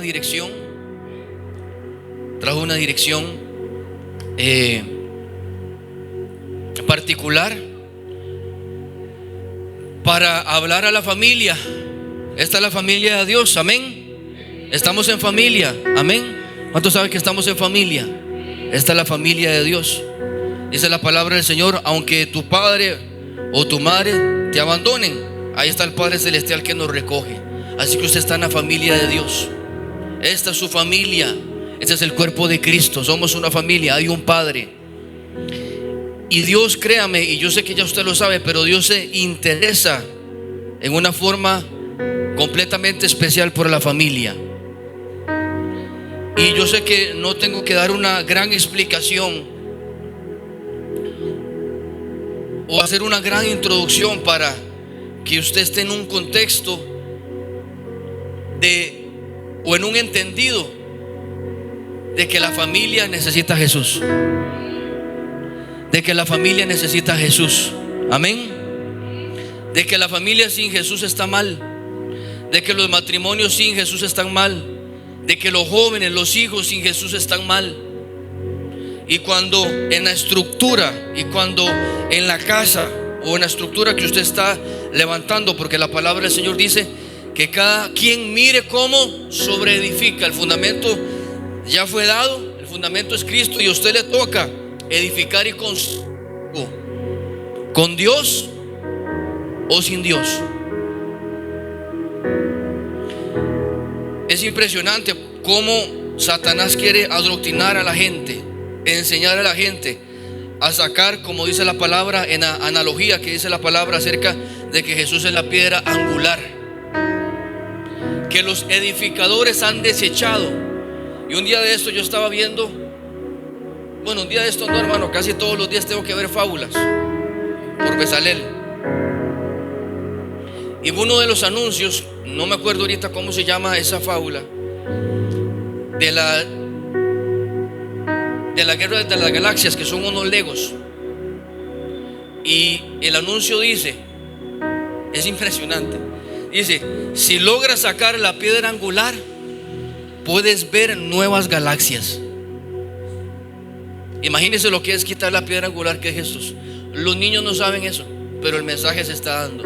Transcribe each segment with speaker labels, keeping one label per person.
Speaker 1: dirección particular para hablar a la familia. Esta es la familia de Dios, amén. Estamos en familia, amén. ¿Cuántos saben que estamos en familia? Esta es la familia de Dios. Dice la palabra del Señor: aunque tu padre o tu madre te abandonen, ahí está el Padre Celestial que nos recoge. Así que usted está en la familia de Dios. Esta es su familia. Este es el cuerpo de Cristo. Somos una familia, hay un Padre. Y Dios, créame, y yo sé que ya usted lo sabe, pero Dios se interesa en una forma completamente especial por la familia. Y yo sé que no tengo que dar una gran explicación o hacer una gran introducción para que usted esté en un contexto o en un entendido de que la familia necesita a Jesús. De que la familia necesita a Jesús, amén. De que la familia sin Jesús está mal. De que los matrimonios sin Jesús están mal. De que los jóvenes, los hijos sin Jesús están mal. Y cuando en la estructura, y cuando en la casa o en la estructura que usted está levantando, porque la palabra del Señor dice que cada quien mire cómo sobreedifica. El fundamento ya fue dado, el fundamento es Cristo, y a usted le toca edificar y construir con Dios o sin Dios. Es impresionante cómo Satanás quiere adoctrinar a la gente, enseñar a la gente a sacar, como dice la palabra, en la analogía que dice la palabra acerca de que Jesús es la piedra angular, que los edificadores han desechado. Y un día de esto yo estaba viendo, bueno, un día de esto no, hermano, casi todos los días tengo que ver fábulas por Bezalel. Y uno de los anuncios, no me acuerdo ahorita cómo se llama esa fábula, de la guerra de las galaxias, que son unos legos. Y el anuncio dice, es impresionante, dice: si logras sacar la piedra angular, puedes ver nuevas galaxias. Imagínense lo que es quitar la piedra angular, que es Jesús. Los niños no saben eso, pero el mensaje se está dando.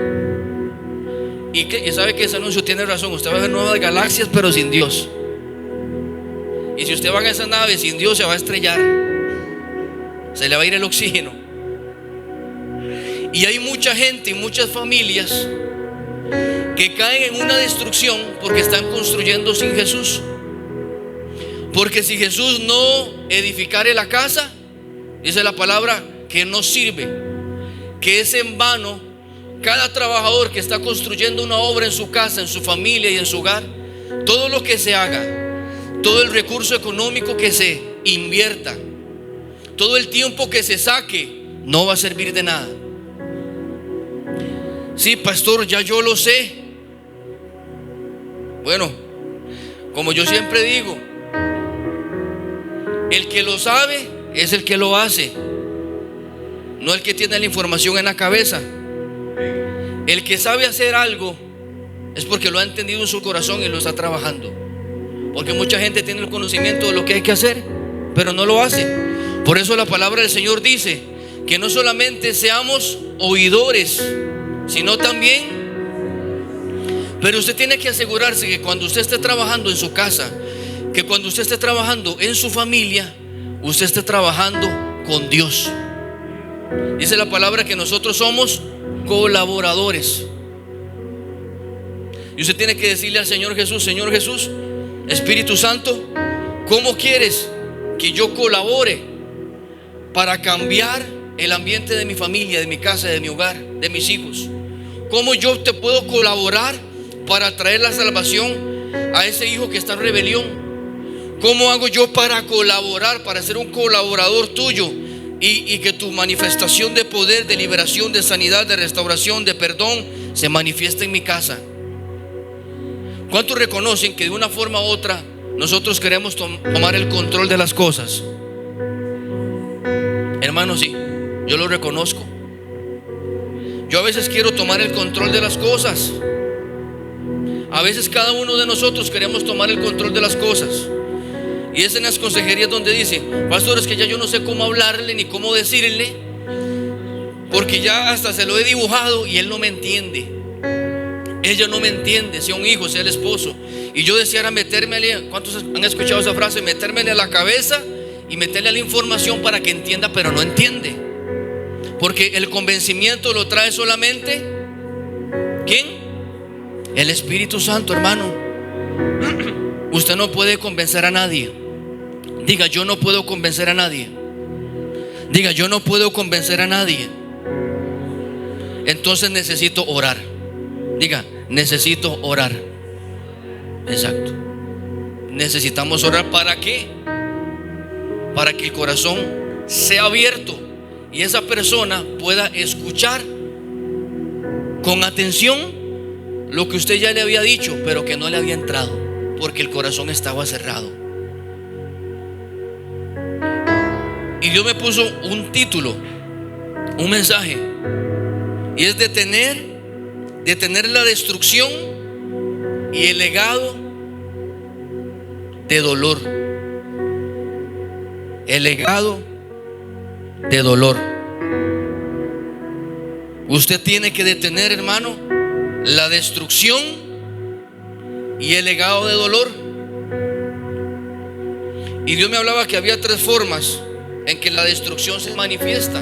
Speaker 1: Y sabe que ese anuncio tiene razón. Usted va a ver nuevas galaxias, pero sin Dios. Y si usted va en esa nave sin Dios, se va a estrellar, se le va a ir el oxígeno. Y hay mucha gente y muchas familias que caen en una destrucción porque están construyendo sin Jesús. Porque si Jesús no edificare la casa, dice la palabra que no sirve, que es en vano cada trabajador que está construyendo una obra en su casa, en su familia y en su hogar. Todo lo que se haga, todo el recurso económico que se invierta, todo el tiempo que se saque, no va a servir de nada. Sí, pastor, ya yo lo sé. Bueno, como yo siempre digo, el que lo sabe es el que lo hace, no el que tiene la información en la cabeza. El que sabe hacer algo es porque lo ha entendido en su corazón y lo está trabajando. Porque mucha gente tiene el conocimiento de lo que hay que hacer, pero no lo hace. Por eso la palabra del Señor dice que no solamente seamos oidores, sino también, pero usted tiene que asegurarse que cuando usted esté trabajando en su casa, que cuando usted esté trabajando en su familia, usted esté trabajando con Dios. Dice la palabra que nosotros somos colaboradores. Y usted tiene que decirle al Señor Jesús: Señor Jesús, Espíritu Santo, ¿cómo quieres que yo colabore para cambiar el ambiente de mi familia, de mi casa, de mi hogar, de mis hijos? ¿Cómo yo te puedo colaborar para traer la salvación a ese hijo que está en rebelión? ¿Cómo hago yo para colaborar, para ser un colaborador tuyo y que tu manifestación de poder, de liberación, de sanidad, de restauración, de perdón se manifieste en mi casa? ¿Cuántos reconocen que de una forma u otra nosotros queremos tomar el control de las cosas? Hermanos, sí, yo lo reconozco. Yo a veces quiero tomar el control de las cosas. A veces cada uno de nosotros queremos tomar el control de las cosas. Y es en las consejerías donde dice: pastor, es que ya yo no sé cómo hablarle ni cómo decirle, porque ya hasta se lo he dibujado y él no me entiende. Ella no me entiende, sea un hijo, sea el esposo. Y yo deseara metérmele, ¿cuántos han escuchado esa frase? Metérmele a la cabeza y meterle a la información para que entienda, pero no entiende. Porque el convencimiento lo trae solamente ¿quién? El Espíritu Santo, hermano. Usted no puede convencer a nadie. Diga: yo no puedo convencer a nadie. Diga: yo no puedo convencer a nadie. Entonces necesito orar. Diga: necesito orar. Exacto. Necesitamos orar. ¿Para qué? Para que el corazón sea abierto y esa persona pueda escuchar con atención lo que usted ya le había dicho, pero que no le había entrado, porque el corazón estaba cerrado. Y Dios me puso un título, un mensaje, y es detener la destrucción y el legado de dolor. El legado de dolor. Usted tiene que detener, hermano, la destrucción y el legado de dolor. Y Dios me hablaba que había 3 formas en que la destrucción se manifiesta.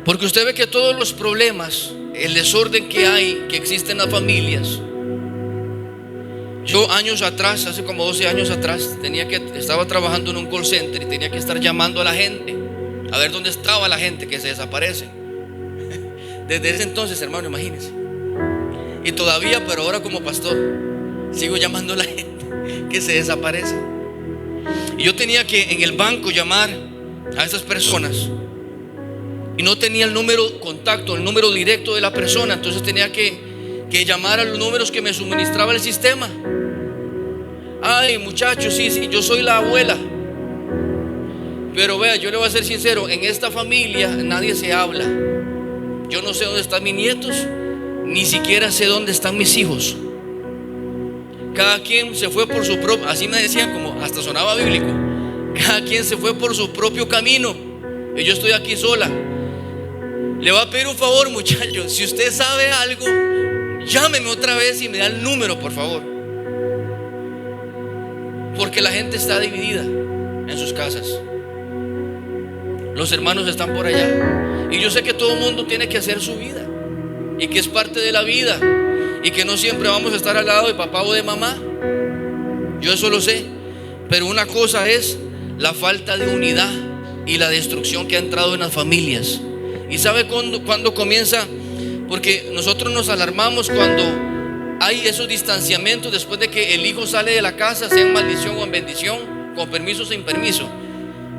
Speaker 1: Porque usted ve que todos los problemas, el desorden que hay, que existe en las familias. Yo años atrás, hace como 12 años atrás, estaba trabajando en un call center y tenía que estar llamando a la gente a ver dónde estaba la gente que se desaparece. Desde ese entonces, hermano, imagínense. Y todavía, pero ahora como pastor, sigo llamando a la gente que se desaparece. Y yo tenía que en el banco llamar a esas personas y no tenía el número contacto, el número directo de la persona. Entonces tenía que llamar a los números que me suministraba el sistema. Ay, muchachos, sí, yo soy la abuela. Pero vea, yo le voy a ser sincero, en esta familia nadie se habla. Yo no sé dónde están mis nietos, ni siquiera sé dónde están mis hijos. Cada quien se fue por su propio, así me decían, como hasta sonaba bíblico. Cada quien se fue por su propio camino y yo estoy aquí sola. Le voy a pedir un favor, muchachos, si usted sabe algo, llámeme otra vez y me da el número, por favor. Porque la gente está dividida en sus casas. Los hermanos están por allá. Y yo sé que todo el mundo tiene que hacer su vida y que es parte de la vida y que no siempre vamos a estar al lado de papá o de mamá. Yo eso lo sé. Pero una cosa es la falta de unidad y la destrucción que ha entrado en las familias. ¿Y sabe cuándo comienza? Porque nosotros nos alarmamos cuando hay esos distanciamientos después de que el hijo sale de la casa, sea en maldición o en bendición, con permiso o sin permiso.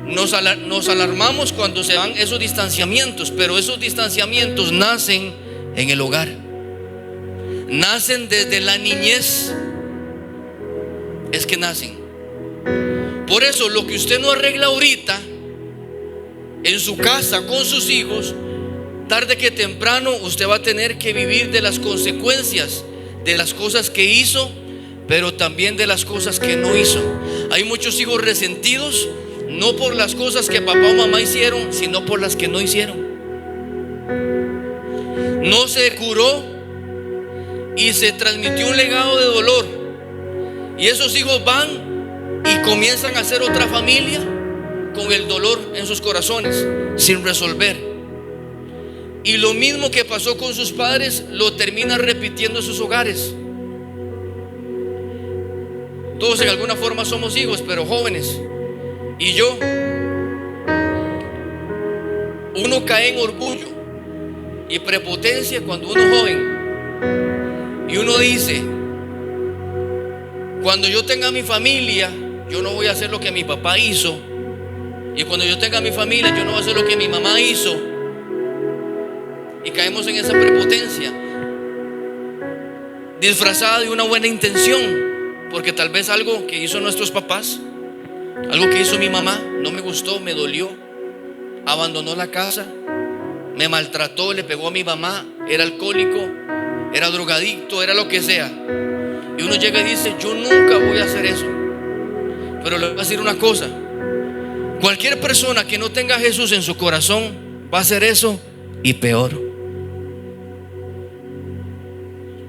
Speaker 1: Nos alarmamos cuando se dan esos distanciamientos, pero esos distanciamientos nacen en el hogar, nacen desde la niñez. Es que nacen. Por eso lo que usted no arregla ahorita en su casa con sus hijos, tarde que temprano usted va a tener que vivir de las consecuencias de las cosas que hizo, pero también de las cosas que no hizo. Hay muchos hijos resentidos, no por las cosas que papá o mamá hicieron, sino por las que no hicieron. No se curó y se transmitió un legado de dolor. Y esos hijos van y comienzan a hacer otra familia con el dolor en sus corazones, sin resolver. Y lo mismo que pasó con sus padres, lo termina repitiendo en sus hogares. Todos en alguna forma somos hijos, pero jóvenes. Y uno cae en orgullo y prepotencia cuando uno es joven. Y uno dice: cuando yo tenga mi familia, yo no voy a hacer lo que mi papá hizo. Y cuando yo tenga mi familia, yo no voy a hacer lo que mi mamá hizo. Y caemos en esa prepotencia, disfrazada de una buena intención, porque tal vez algo que hizo nuestros papás, algo que hizo mi mamá, no me gustó, me dolió. Abandonó la casa, me maltrató, le pegó a mi mamá, era alcohólico, era drogadicto, era lo que sea. Y uno llega y dice: yo nunca voy a hacer eso. Pero le voy a decir una cosa: cualquier persona que no tenga a Jesús en su corazón va a hacer eso y peor.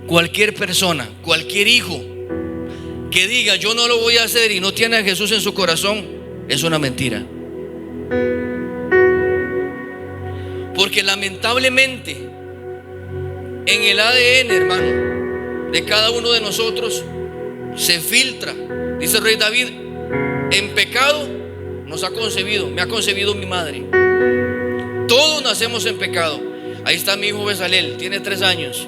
Speaker 1: Cualquier persona, cualquier hijo que diga: yo no lo voy a hacer, y no tiene a Jesús en su corazón, es una mentira. Porque lamentablemente en el ADN, hermano, de cada uno de nosotros se filtra. Dice el rey David: en pecado nos ha concebido, me ha concebido mi madre. Todos nacemos en pecado. Ahí está mi hijo Bezalel, tiene 3 años.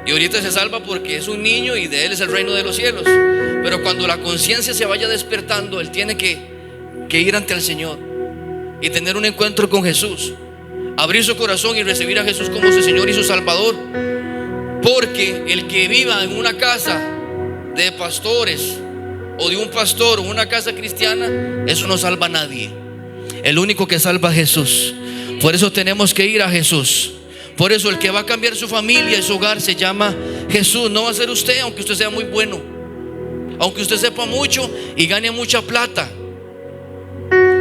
Speaker 1: Y ahorita se salva porque es un niño y de él es el reino de los cielos. Pero cuando la conciencia se vaya despertando, él tiene que ir ante el Señor y tener un encuentro con Jesús, abrir su corazón y recibir a Jesús como su Señor y su Salvador. Porque el que viva en una casa de pastores o de un pastor o una casa cristiana, eso no salva a nadie. El único que salva a Jesús. Por eso tenemos que ir a Jesús. Por eso el que va a cambiar su familia y su hogar se llama Jesús. No va a ser usted, aunque usted sea muy bueno, aunque usted sepa mucho y gane mucha plata.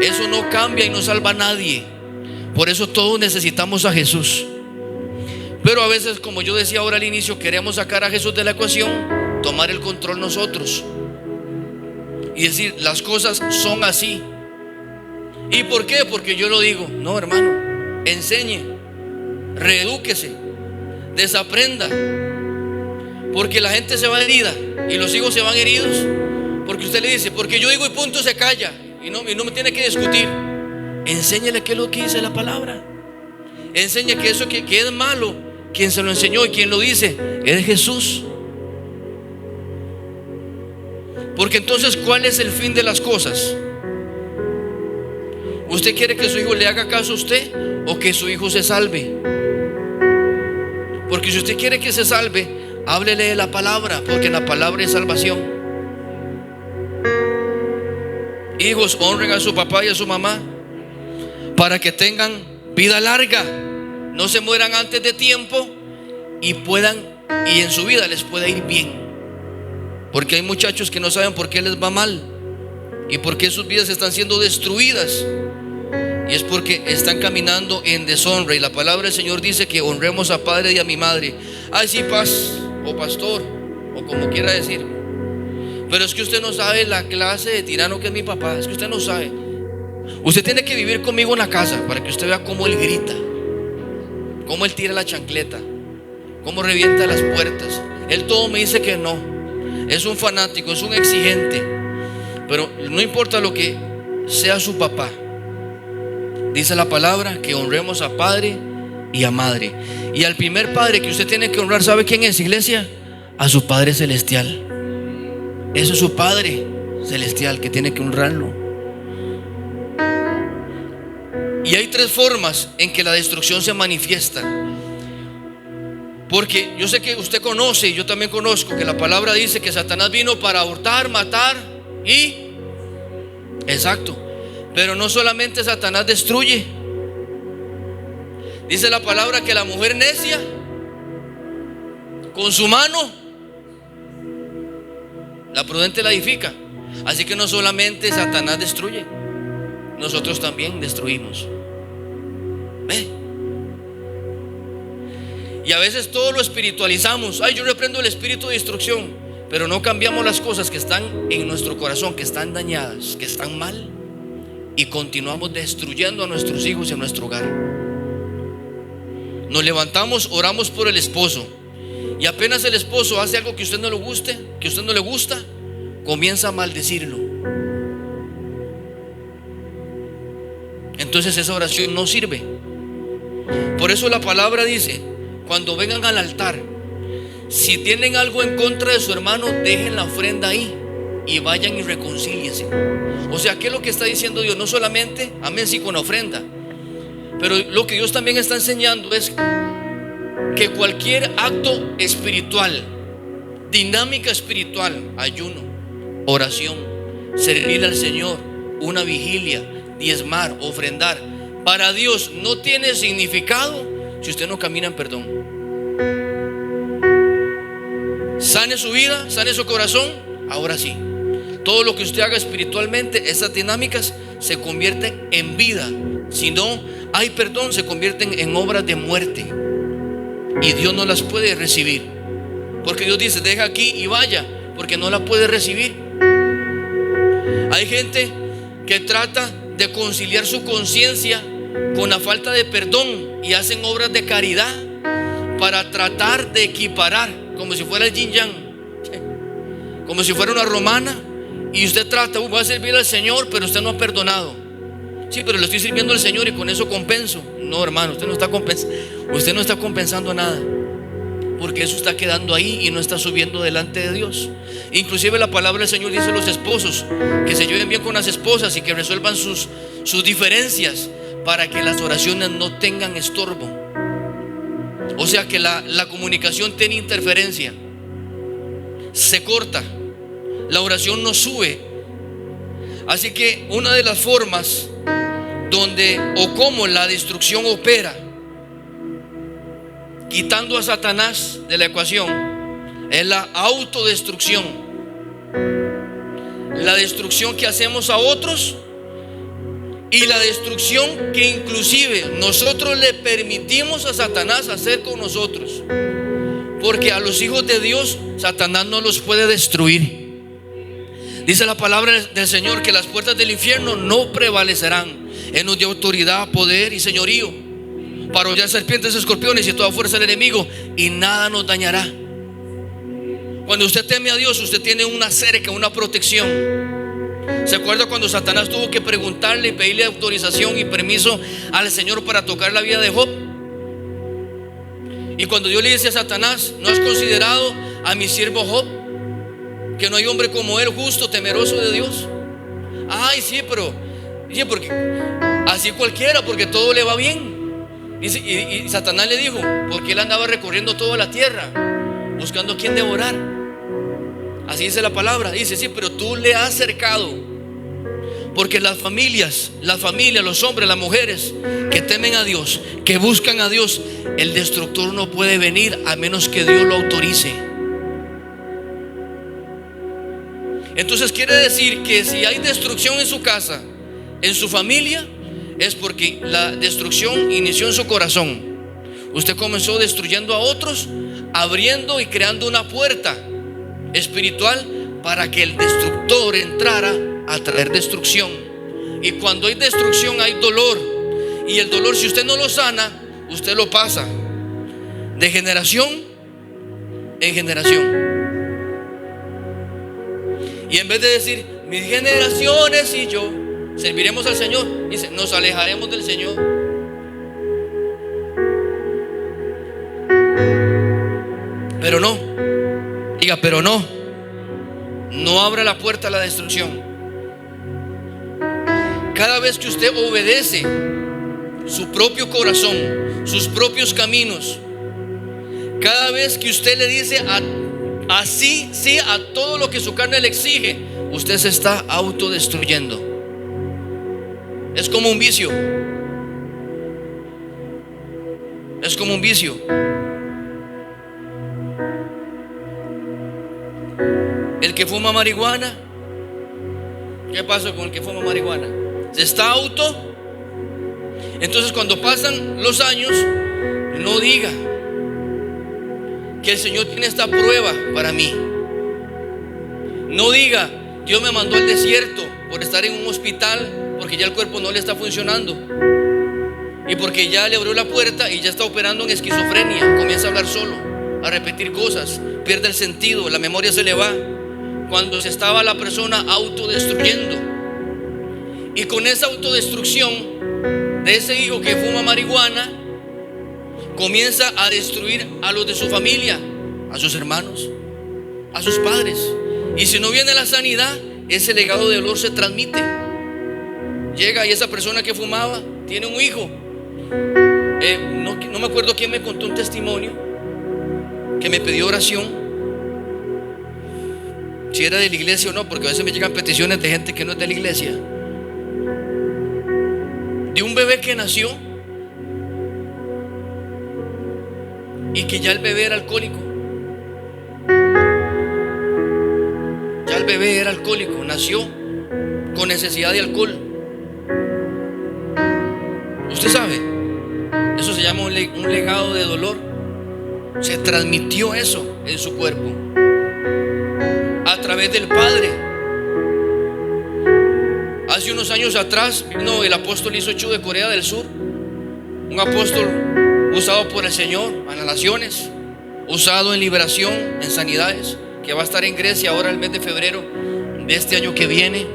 Speaker 1: Eso no cambia y no salva a nadie. Por eso todos necesitamos a Jesús. Pero a veces, como yo decía ahora al inicio, queremos sacar a Jesús de la ecuación, tomar el control nosotros y decir: las cosas son así. ¿Y por qué? Porque yo lo digo. No, hermano, enseñe, reedúquese, desaprenda. Porque la gente se va herida y los hijos se van heridos porque usted le dice: porque yo digo y punto, se calla y no me tiene que discutir. Enséñele qué es lo que dice la palabra. Enseñe que eso que es malo, quien se lo enseñó y quien lo dice es Jesús. Porque entonces, ¿cuál es el fin de las cosas? ¿Usted quiere que su hijo le haga caso a usted o que su hijo se salve? Porque si usted quiere que se salve, háblele de la palabra, porque en la palabra es salvación. Hijos, honren a su papá y a su mamá para que tengan vida larga, no se mueran antes de tiempo y en su vida les pueda ir bien. Porque hay muchachos que no saben por qué les va mal y por qué sus vidas están siendo destruidas. Y es porque están caminando en deshonra. Y la palabra del Señor dice que honremos a padre y a mi madre. Ay, sí, paz o pastor o como quiera decir. Pero es que usted no sabe la clase de tirano que es mi papá. Es que usted no sabe. Usted tiene que vivir conmigo en la casa para que usted vea cómo él grita, cómo él tira la chancleta, cómo revienta las puertas. Él todo me dice que no. Es un fanático, es un exigente. Pero no importa lo que sea su papá, dice la palabra que honremos a padre y a madre. Y al primer padre que usted tiene que honrar, ¿sabe quién es, iglesia? A su Padre Celestial. Eso es su Padre Celestial que tiene que honrarlo. Y hay 3 formas en que la destrucción se manifiesta. Porque yo sé que usted conoce y yo también conozco que la palabra dice que Satanás vino para hurtar, matar y... Exacto. Pero no solamente Satanás destruye. Dice la palabra que la mujer necia con su mano, la prudente la edifica. Así que no solamente Satanás destruye, nosotros también destruimos. ¿Ve? Y a veces todo lo espiritualizamos. Ay, yo reprendo el espíritu de destrucción, pero no cambiamos las cosas que están en nuestro corazón, que están dañadas, que están mal, y continuamos destruyendo a nuestros hijos y a nuestro hogar. Nos levantamos, oramos por el esposo, y apenas el esposo hace algo que a usted no le guste, que a usted no le gusta, comienza a maldecirlo. Entonces esa oración no sirve. Por eso la palabra dice: cuando vengan al altar, si tienen algo en contra de su hermano, dejen la ofrenda ahí y vayan y reconcíliense. O sea, ¿qué es lo que está diciendo Dios? No solamente, amén, sí, con la ofrenda, pero lo que Dios también está enseñando es que cualquier acto espiritual, dinámica espiritual, ayuno, oración, servir al Señor, una vigilia, diezmar, ofrendar, para Dios no tiene significado si usted no camina en perdón. sane su vida, sane su corazón, ahora sí, todo lo que usted haga espiritualmente, esas dinámicas se convierten en vida. Si no hay perdón, se convierten en obras de muerte, y Dios no las puede recibir, porque Dios dice: deja aquí y vaya, porque no la puede recibir. Hay gente que trata de conciliar su conciencia con la falta de perdón y hacen obras de caridad para tratar de equiparar, como si fuera el yin yang, como si fuera una romana. Y usted trata: voy a servir al Señor, pero usted no ha perdonado. Sí, pero le estoy sirviendo al Señor y con eso compenso. No, hermano, usted no está compensando nada, porque eso está quedando ahí y no está subiendo delante de Dios. Inclusive la palabra del Señor dice a los esposos que se lleven bien con las esposas y que resuelvan sus diferencias, para que las oraciones no tengan estorbo. O sea que la comunicación tiene interferencia, se corta, la oración no sube. Así que una de las formas donde o cómo la destrucción opera, quitando a Satanás de la ecuación, es la autodestrucción. La destrucción que hacemos a otros y la destrucción que inclusive nosotros le permitimos a Satanás hacer con nosotros. Porque a los hijos de Dios Satanás no los puede destruir. Dice la palabra del Señor que las puertas del infierno no prevalecerán. En los de autoridad, poder y señorío, para hollar serpientes, escorpiones y toda fuerza del enemigo, y nada nos dañará. Cuando usted teme a Dios, usted tiene una cerca, una protección. ¿Se acuerda cuando Satanás tuvo que preguntarle y pedirle autorización y permiso al Señor para tocar la vida de Job? Y cuando Dios le dice a Satanás: ¿no has considerado a mi siervo Job? Que no hay hombre como él, justo, temeroso de Dios. Ay, sí, pero porque así cualquiera, porque todo le va bien. Y Satanás le dijo: porque él andaba recorriendo toda la tierra buscando a quien devorar. Así dice la palabra. Dice: sí, pero tú le has cercado. Porque las familias, los hombres, las mujeres que temen a Dios, que buscan a Dios, el destructor no puede venir a menos que Dios lo autorice. Entonces quiere decir que si hay destrucción en su casa, en su familia, es porque la destrucción inició en su corazón. Usted comenzó destruyendo a otros, abriendo y creando una puerta espiritual para que el destructor entrara a traer destrucción. Y cuando hay destrucción hay dolor, y el dolor, si usted no lo sana, usted lo pasa de generación en generación. Y en vez de decir: mis generaciones y yo serviremos al Señor, dice: nos alejaremos del Señor. Pero no, diga, pero no abra la puerta a la destrucción. Cada vez que usted obedece su propio corazón, sus propios caminos, cada vez que usted le dice así sí a todo lo que su carne le exige, usted se está autodestruyendo. Es como un vicio. Es como un vicio. El que fuma marihuana, ¿qué pasa con el que fuma marihuana? Se está Entonces cuando pasan los años, no diga que el Señor tiene esta prueba para mí. No diga: Dios me mandó al desierto por estar en un hospital, porque ya el cuerpo no le está funcionando, y porque ya le abrió la puerta y ya está operando en esquizofrenia. Comienza a hablar solo, a repetir cosas, pierde el sentido, la memoria se le va, cuando se estaba la persona autodestruyendo. Y con esa autodestrucción de ese hijo que fuma marihuana, comienza a destruir a los de su familia, a sus hermanos, a sus padres. Y si no viene la sanidad, ese legado de dolor se transmite. Llega y esa persona que fumaba tiene un hijo. No me acuerdo quién me contó un testimonio que me pidió oración, si era de la iglesia o no, porque a veces me llegan peticiones de gente que no es de la iglesia, de un bebé que nació y que ya el bebé era alcohólico. el bebé era alcohólico, nació con necesidad de alcohol. Usted sabe, eso se llama un legado de dolor. Se transmitió eso en su cuerpo a través del padre. Hace unos años atrás vino el apóstol Lee Soo-Choo de Corea del Sur, un apóstol usado por el Señor a las naciones, usado en liberación, en sanidades, que va a estar en Grecia ahora el mes de febrero de este año que viene.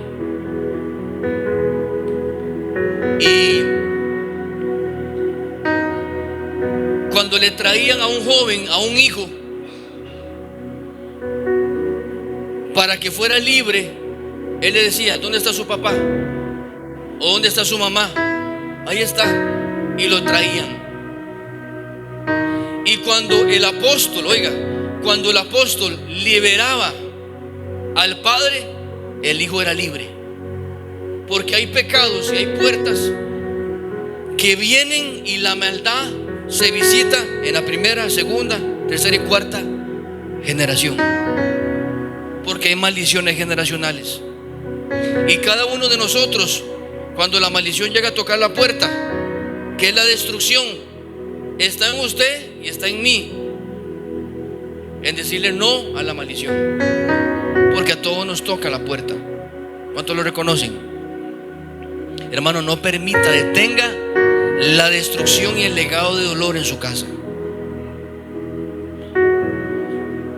Speaker 1: Y cuando le traían a un joven, a un hijo, para que fuera libre, él le decía: ¿dónde está su papá? ¿O dónde está su mamá? Ahí está. Y lo traían. Y cuando el apóstol, oiga, cuando el apóstol liberaba al padre, el hijo era libre. Porque hay pecados y hay puertas que vienen y la maldad se visita en la primera, segunda, tercera y cuarta generación, porque hay maldiciones generacionales. Y cada uno de nosotros, cuando la maldición llega a tocar la puerta, que es la destrucción, está en usted y está en mí, en decirle no a la maldición, porque a todos nos toca la puerta. ¿Cuántos lo reconocen? Hermano, no permita, detenga la destrucción y el legado de dolor en su casa.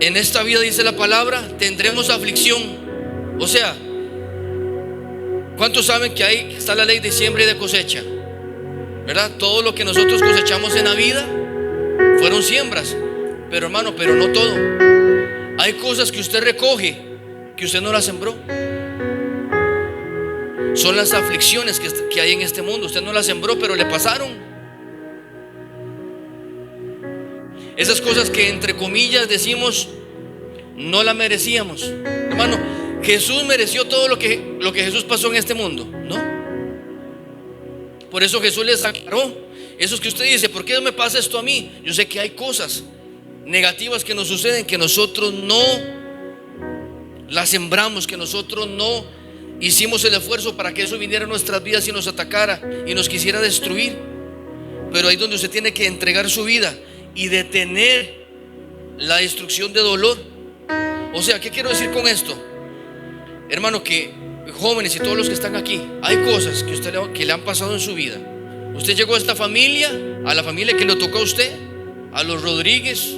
Speaker 1: En esta vida, dice la palabra, tendremos aflicción. O sea, ¿cuántos saben que está la ley de siembra y de cosecha? ¿Verdad? Todo lo que nosotros cosechamos en la vida fueron siembras. Pero hermano, pero no todo. Hay cosas que usted recoge que usted no las sembró. Son las aflicciones que hay en este mundo. Usted no las sembró, pero le pasaron. Esas cosas que entre comillas decimos no las merecíamos. Hermano, Jesús mereció todo lo que Jesús pasó en este mundo, ¿no? Por eso Jesús les aclaró. Eso es que usted dice: ¿por qué me pasa esto a mí? Yo sé que hay cosas negativas que nos suceden, que nosotros no las sembramos, que nosotros no hicimos el esfuerzo para que eso viniera a nuestras vidas y nos atacara y nos quisiera destruir. Pero ahí es donde usted tiene que entregar su vida y detener la destrucción de dolor. O sea, ¿qué quiero decir con esto? Hermano, que jóvenes y todos los que están aquí, hay cosas que le han pasado en su vida. Usted llegó a esta familia, a la familia que le tocó a usted, a los Rodríguez,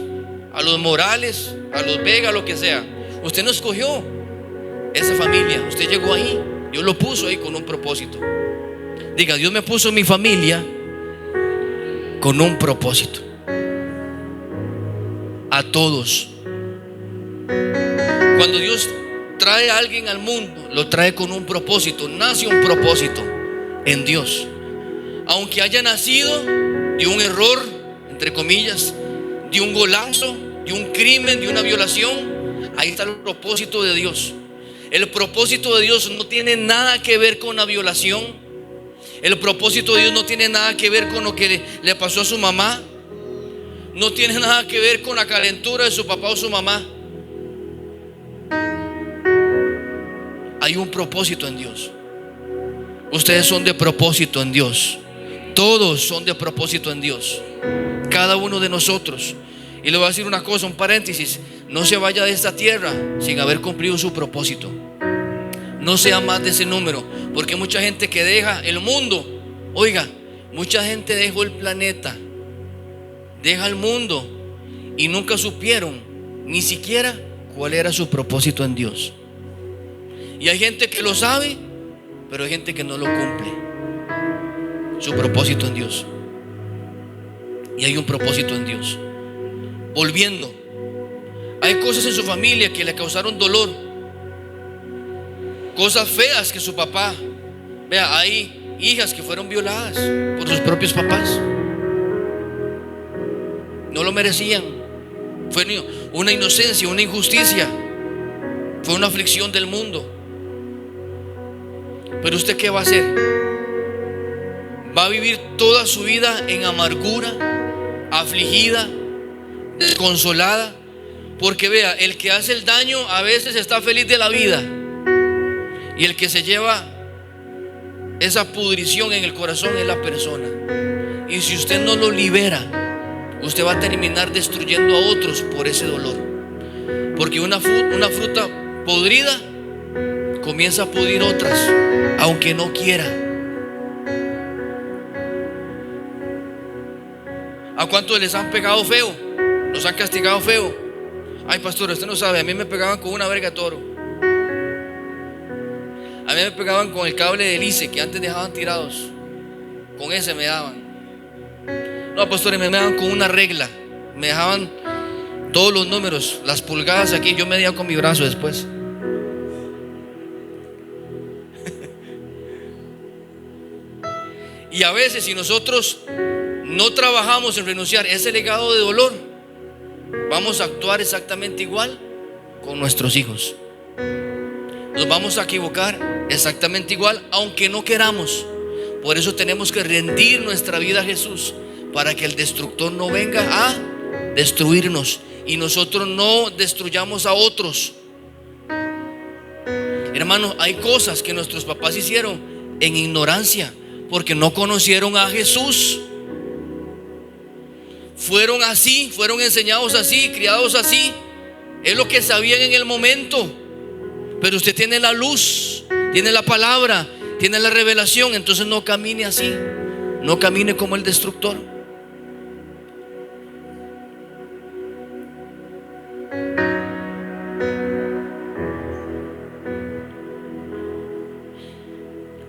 Speaker 1: a los Morales, a los Vega, lo que sea. Usted no escogió esa familia, usted llegó ahí. Dios lo puso ahí con un propósito. Diga: Dios me puso en mi familia con un propósito. A todos. Cuando Dios trae a alguien al mundo, lo trae con un propósito. Nace un propósito en Dios. Aunque haya nacido de un error, entre comillas, de un golazo, de un crimen, de una violación, ahí está el propósito de Dios. El propósito de Dios no tiene nada que ver con la violación. El propósito de Dios no tiene nada que ver con lo que le pasó a su mamá. No tiene nada que ver con la calentura de su papá o su mamá. Hay un propósito en Dios. Ustedes son de propósito en Dios. Todos son de propósito en Dios. Cada uno de nosotros. Y le voy a decir una cosa, un paréntesis: no se vaya de esta tierra sin haber cumplido su propósito. No sea más de ese número, porque mucha gente que deja el mundo, oiga, mucha gente dejó el planeta, deja el mundo y nunca supieron ni siquiera cuál era su propósito en Dios. Y hay gente que lo sabe, pero hay gente que no lo cumple, su propósito en Dios. Y hay un propósito en Dios. Volviendo, hay cosas en su familia que le causaron dolor, cosas feas que su papá, vea, hay hijas que fueron violadas por sus propios papás, no lo merecían, fue una inocencia, una injusticia, fue una aflicción del mundo. Pero usted, ¿qué va a hacer? Va a vivir toda su vida en amargura, afligida, desconsolada, Porque vea, el que hace el daño a veces está feliz de la vida, y el que se lleva esa pudrición en el corazón es la persona. Y si usted no lo libera, usted va a terminar destruyendo a otros por ese dolor. Porque una fruta podrida comienza a pudrir otras, aunque no quiera. ¿A cuántos les han pegado feo? ¿Los han castigado feo? Ay, pastor, usted no sabe, a mí me pegaban con una verga de toro. A mí me pegaban con el cable de hélice que antes dejaban tirados. Con ese me daban. No, pastor, me daban con una regla. Me dejaban todos los números, las pulgadas aquí. Yo medía con mi brazo después. Y a veces, si nosotros no trabajamos en renunciar ese legado de dolor, vamos a actuar exactamente igual con nuestros hijos. Nos vamos a equivocar exactamente igual, aunque no queramos. Por eso tenemos que rendir nuestra vida a Jesús, para que el destructor no venga a destruirnos y nosotros no destruyamos a otros. Hermanos, hay cosas que nuestros papás hicieron en ignorancia, porque no conocieron a Jesús. Fueron así, fueron enseñados así, criados así. Es lo que sabían en el momento. Pero usted tiene la luz, tiene la palabra, tiene la revelación. Entonces no camine así, no camine como el destructor.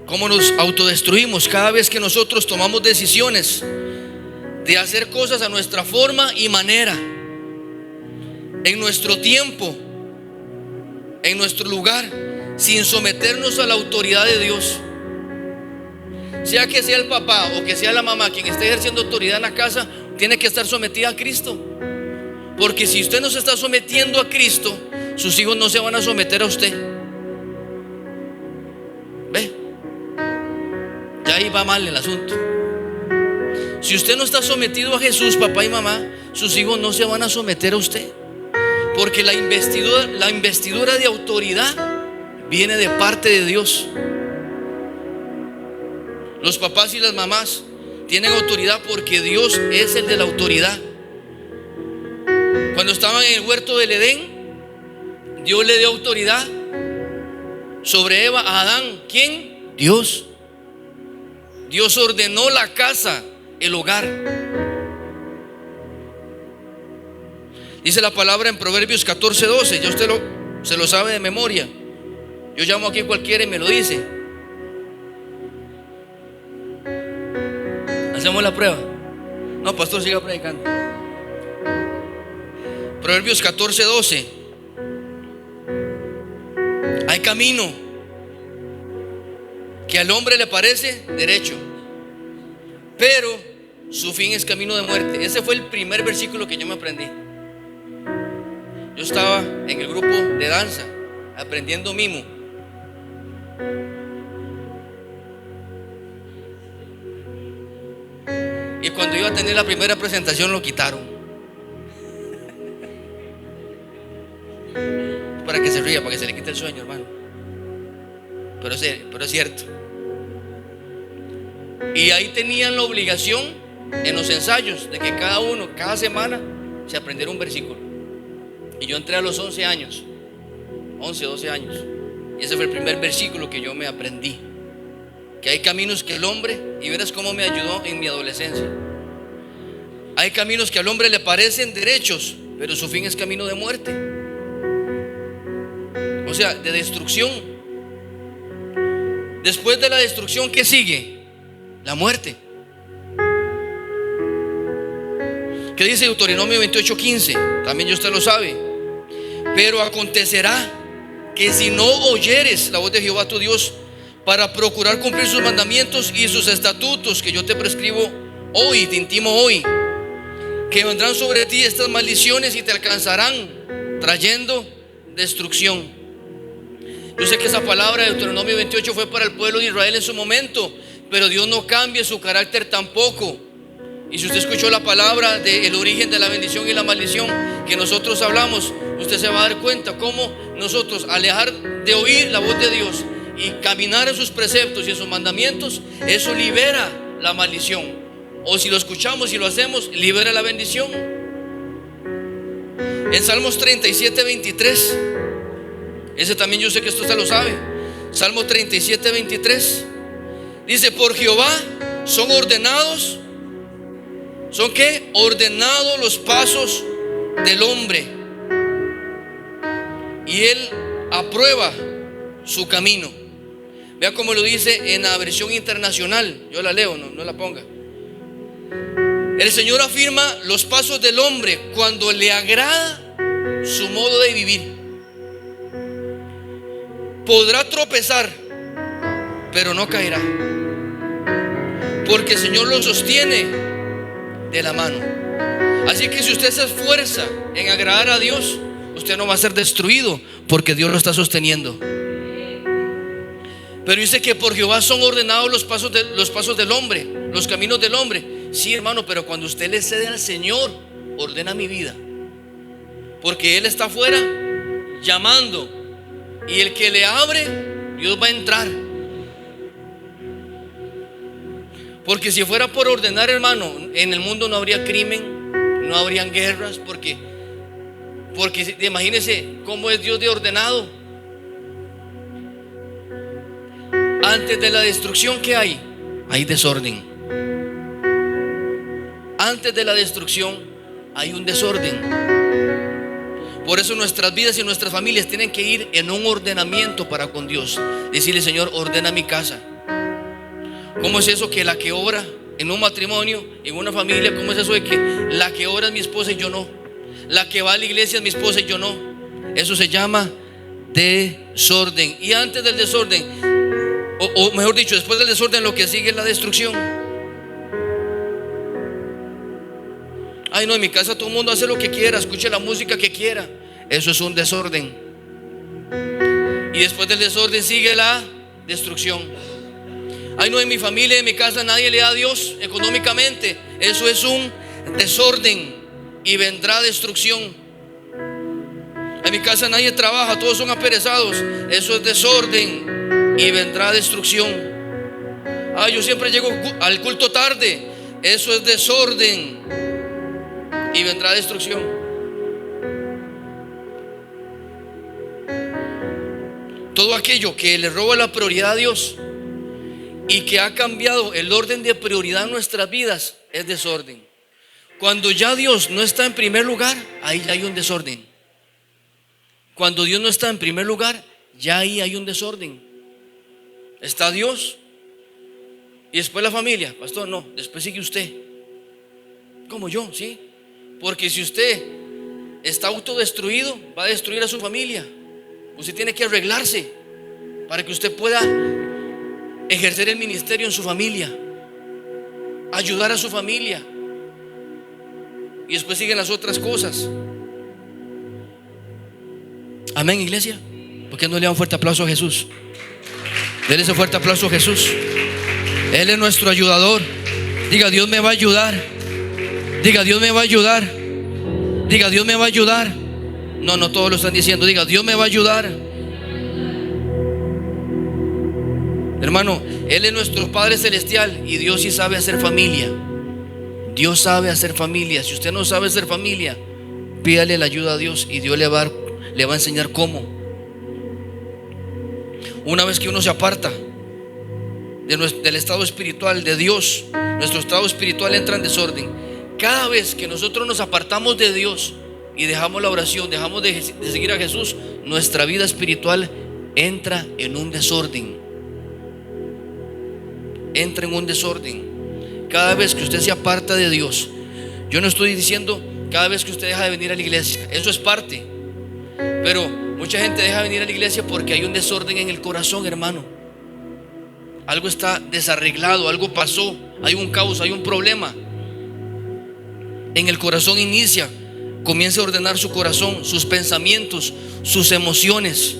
Speaker 1: ¿Cómo nos autodestruimos? Cada vez que nosotros tomamos decisiones de hacer cosas a nuestra forma y manera, en nuestro tiempo, en nuestro lugar, sin someternos a la autoridad de Dios. Sea que sea el papá o que sea la mamá quien esté ejerciendo autoridad en la casa, tiene que estar sometida a Cristo. Porque si usted no se está sometiendo a Cristo, sus hijos no se van a someter a usted. ¿Ve? Ya ahí va mal el asunto. Si usted no está sometido a Jesús, papá y mamá, sus hijos no se van a someter a usted. Porque la investidura de autoridad viene de parte de Dios. Los papás y las mamás tienen autoridad porque Dios es el de la autoridad. Cuando estaban en el huerto del Edén, Dios le dio autoridad sobre Eva, a Adán. ¿Quién? Dios. Dios ordenó la casa, el hogar. Dice la palabra en Proverbios 14:12. Ya usted se lo sabe de memoria. Yo llamo aquí a cualquiera y me lo dice. Hacemos la prueba. No, pastor, siga predicando. Proverbios 14:12. Hay camino que al hombre le parece derecho, pero su fin es camino de muerte. Ese fue el primer versículo que yo me aprendí. Yo estaba en el grupo de danza aprendiendo mimo. Y cuando iba a tener la primera presentación lo quitaron. Para que se ría, para que se le quite el sueño, hermano. Pero es cierto. Y ahí tenían la obligación en los ensayos de que cada semana se aprendiera un versículo. Y yo entré a los 11 años, 11, 12 años. Y ese fue el primer versículo que yo me aprendí. Que hay caminos que el hombre, y verás cómo me ayudó en mi adolescencia. Hay caminos que al hombre le parecen derechos, pero su fin es camino de muerte. O sea, de destrucción. Después de la destrucción, ¿qué sigue? La muerte. ¿Qué dice Deuteronomio 28:15? También ya usted lo sabe. Pero acontecerá que si no oyeres la voz de Jehová tu Dios para procurar cumplir sus mandamientos y sus estatutos que yo te prescribo hoy, te intimo hoy, que vendrán sobre ti estas maldiciones y te alcanzarán, trayendo destrucción. Yo sé que esa palabra de Deuteronomio 28 fue para el pueblo de Israel en su momento, pero Dios no cambia su carácter tampoco. Y si usted escuchó la palabra del origen de la bendición y la maldición que nosotros hablamos, usted se va a dar cuenta cómo nosotros, al dejar de oír la voz de Dios y caminar en sus preceptos y en sus mandamientos, eso libera la maldición. O si lo escuchamos y lo hacemos, libera la bendición. En Salmos 37, 23, ese también yo sé que esto usted lo sabe. Salmo 37, 23 dice: por Jehová son ordenados. ¿Son qué? Ordenados los pasos del hombre, y él aprueba su camino. Vea cómo lo dice en la versión internacional. Yo la leo, no la ponga. El Señor afirma los pasos del hombre cuando le agrada su modo de vivir. Podrá tropezar, pero no caerá, porque el Señor lo sostiene de la mano. Así que si usted se esfuerza en agradar a Dios, usted no va a ser destruido, porque Dios lo está sosteniendo. Pero dice que por Jehová son ordenados los pasos del hombre, los caminos del hombre. Sí, hermano, pero cuando usted le cede al Señor, ordena mi vida, porque Él está afuera llamando, y el que le abre, Dios va a entrar. Porque si fuera por ordenar, hermano, en el mundo no habría crimen, no habrían guerras, porque imagínense cómo es Dios de ordenado. Antes de la destrucción, ¿qué hay? Hay desorden. Antes de la destrucción hay un desorden. Por eso nuestras vidas y nuestras familias tienen que ir en un ordenamiento para con Dios. Decirle: Señor, ordena mi casa. ¿Cómo es eso que la que ora en un matrimonio, en una familia, cómo es eso de que la que ora es mi esposa y yo no? La que va a la iglesia es mi esposa y yo no. Eso se llama desorden. Y antes del desorden, o mejor dicho, después del desorden, lo que sigue es la destrucción. Ay, no, en mi casa todo el mundo hace lo que quiera, escuche la música que quiera. Eso es un desorden. Y después del desorden sigue la destrucción. Ay, no, en mi familia, en mi casa nadie le da a Dios económicamente. Eso es un desorden y vendrá destrucción. En mi casa nadie trabaja, todos son aperezados. Eso es desorden y vendrá destrucción. Ay, yo siempre llego al culto tarde. Eso es desorden y vendrá destrucción. Todo aquello que le roba la prioridad a Dios y que ha cambiado el orden de prioridad en nuestras vidas es desorden. Cuando ya Dios no está en primer lugar, ahí ya hay un desorden. Cuando Dios no está en primer lugar, ya ahí hay un desorden. Está Dios y después la familia. Pastor, no, después sigue usted. Como yo, sí. Porque si usted está autodestruido, va a destruir a su familia. Usted tiene que arreglarse para que usted pueda ejercer el ministerio en su familia, ayudar a su familia, y después siguen las otras cosas. Amén, iglesia. ¿Por qué no le da un fuerte aplauso a Jesús? Dele ese fuerte aplauso a Jesús. Él es nuestro ayudador. Diga: Dios me va a ayudar. Diga: Dios me va a ayudar. Diga: Dios me va a ayudar. No todos lo están diciendo. Diga: Dios me va a ayudar. Hermano, Él es nuestro Padre Celestial y Dios sí sabe hacer familia. Dios sabe hacer familia. Si usted no sabe hacer familia, pídale la ayuda a Dios y Dios le va a enseñar cómo. Una vez que uno se aparta del estado espiritual de Dios, nuestro estado espiritual entra en desorden. Cada vez que nosotros nos apartamos de Dios y dejamos la oración, dejamos de seguir a Jesús, nuestra vida espiritual entra en un desorden. Entra en un desorden. Cada vez que usted se aparta de Dios, yo no estoy diciendo cada vez que usted deja de venir a la iglesia, eso es parte, pero mucha gente deja de venir a la iglesia porque hay un desorden en el corazón, hermano. Algo está desarreglado, algo pasó, hay un caos, hay un problema en el corazón. Comienza a ordenar su corazón, sus pensamientos, sus emociones.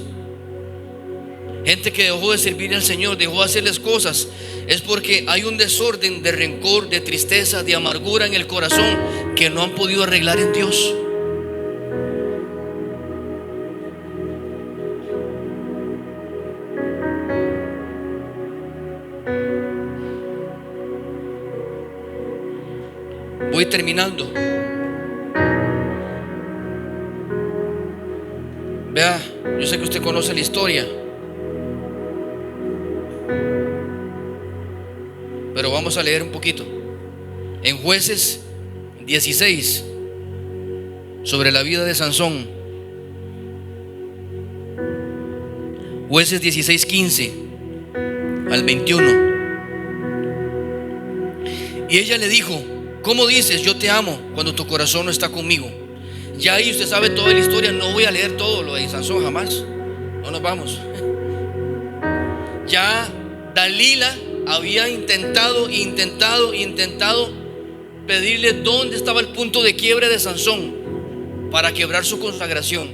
Speaker 1: gente que dejó de servir al Señor, dejó de hacerles cosas, es porque hay un desorden de rencor, de tristeza, de amargura en el corazón que no han podido arreglar en Dios. Voy terminando. Vea, yo sé que usted conoce la historia, pero vamos a leer un poquito. En Jueces 16, sobre la vida de Sansón. Jueces 16, 15 al 21. Y ella le dijo: ¿cómo dices yo te amo cuando tu corazón no está conmigo? Ya ahí usted sabe toda la historia. No voy a leer todo lo de Sansón, jamás. No nos vamos. Ya Dalila había intentado pedirle dónde estaba el punto de quiebre de Sansón para quebrar su consagración.